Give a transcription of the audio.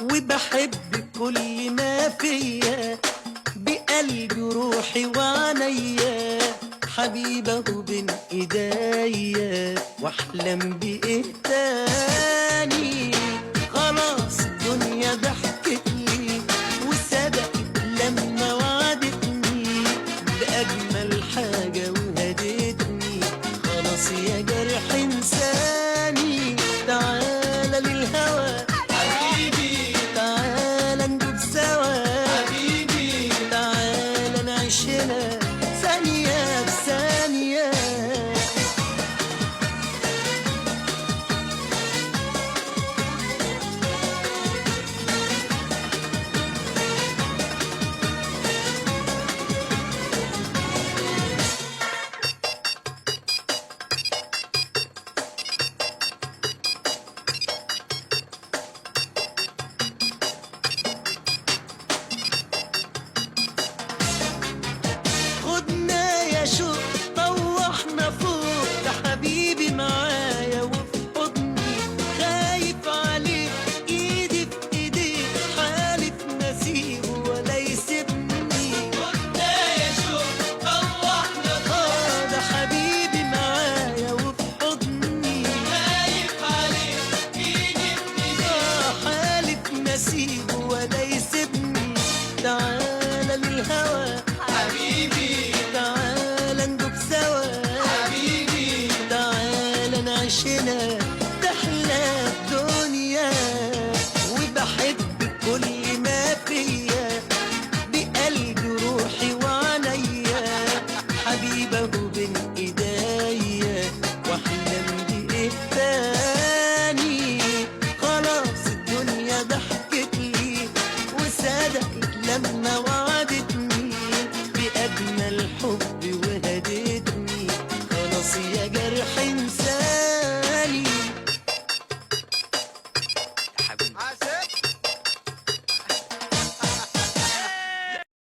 وبحب كل ما فيا بقلبي وروحي وعينيا، حبيبه بين ايديا واحلم بايه تاني. خلاص الدنيا ضحكت لي وصدقت لما وعدتني باجمل حاجه وهدتني. خلاص يا جرح انساني، تعالى للهوى حبيبي، تعالى ندوب سوا حبيبي، تعالى نعيشنا ثانية بثانية. خدنا يا شوق طوحنا فوق، ده حبيبي معايا وفي حضني، خايف عليك ايدي في ايديك، حالف نسيبه ولا يسيبني. خدنا يا شوق طوحنا فوق، ده حبيبي معايا وفي حضني، خايف عليك ايدي في ايديك، حالف نسيبه ولا يسيبني. تعالى للهوى حبيبي، تعالى ندوب سوا حبيبي، تعالى نعيشنا تحلى الدنيا. وبحب كل ما فيا بقلبي وروحي وعينيا، حبيبه بين ايديا واحلم بايه تاني. خلاص الدنيا ضحكت لي وصدقت لما وعدتني بأجمل حب وهدتني. خلاص يا جرح انساني،